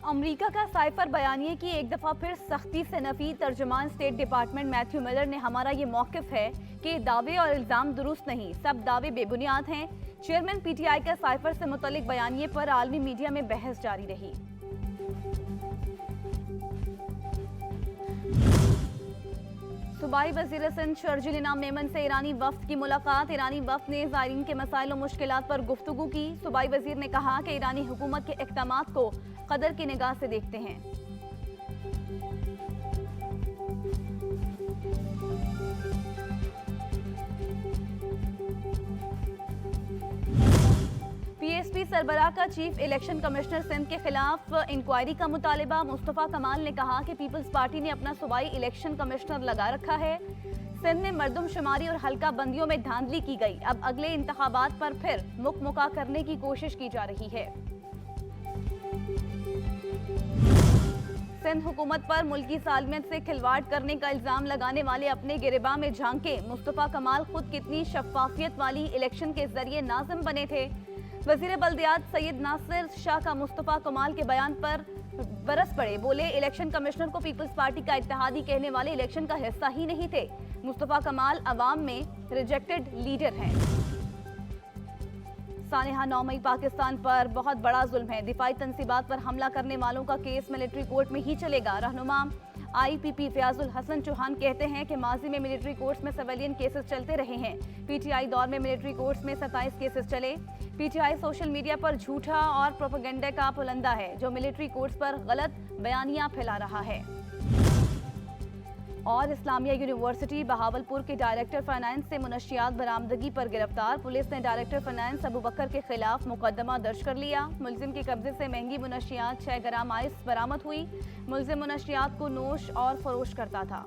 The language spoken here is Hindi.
अमेरिका का साइफर बयानिए की एक दफा फिर सख्ती से नफी। तर्जुमान स्टेट डिपार्टमेंट मैथ्यू मिलर ने हमारा ये मौकिफ है कि दावे और इल्जाम दुरुस्त नहीं, सब दावे बेबुनियाद हैं। चेयरमैन पीटीआई का साइफर से मुतल्लिक बयानिए पर आलमी मीडिया में बहस जारी रही। सूबाई वज़ीर सिंध शर्जील इनाम मेमन से ईरानी वफ्द की मुलाकात। ईरानी वफ्द ने ज़ायरीन के मसाइल और मुश्किलात पर गुफ्तगू की। सूबाई वज़ीर ने कहा कि ईरानी हुकूमत के इक़दामात को कदर की निगाह से देखते हैं। पीएसपी सरबराह का चीफ इलेक्शन कमिश्नर सिंध के खिलाफ इंक्वायरी का मुतालिबा। मुस्तफ़ा कमाल ने कहा कि पीपल्स पार्टी ने अपना सूबाई इलेक्शन कमिश्नर लगा रखा है। सिंध में मरदमशुमारी और हल्का बंदियों में धांधली की गई। अब अगले इंतखाबात पर फिर मुकमुका करने की कोशिश की जा रही है। सिंध हुकूमत पर मुल्की सालमियत से खिलवाड़ करने का इल्जाम लगाने वाले अपने गिरबान में झांके। मुस्तफ़ा कमाल खुद कितनी शफाफियत वाली इलेक्शन के जरिए नाज़िम बने थे। वज़ीर बल्दियात सैयद नासिर शाह का मुस्तफ़ा कमाल के बयान पर बरस पड़े। बोले, इलेक्शन कमिश्नर को पीपल्स पार्टी का इत्तेहादी कहने वाले इलेक्शन का हिस्सा ही नहीं थे। मुस्तफ़ा कमाल अवाम में रिजेक्टेड लीडर हैं। सानेहा 9 मई पाकिस्तान पर बहुत बड़ा जुल्म है। दिफाई तनसीबात पर हमला करने वालों का केस मिलिट्री कोर्ट में ही चलेगा। रहनुमा IPP फयाजुल हसन चौहान कहते हैं कि माजी में मिलिट्री कोर्ट्स में सिविलियन केसेस चलते रहे हैं। PTI दौर में मिलिट्री कोर्ट्स में 27 केसेस चले। PTI सोशल मीडिया पर झूठा और प्रोपेगेंडा का पुलंदा है जो मिलिट्री कोर्ट्स पर गलत बयानियां फैला रहा है। और इस्लामिया यूनिवर्सिटी बहावलपुर के डायरेक्टर फाइनेंस से मुनशियात बरामदगी पर गिरफ्तार। पुलिस ने डायरेक्टर फाइनेंस अबू बकर के खिलाफ मुकदमा दर्ज कर लिया। मुलजिम के कब्जे से महंगी मुनशियात 6 ग्राम आइस बरामद हुई। मुलजिम मुनशियात को नोश और फरोश करता था।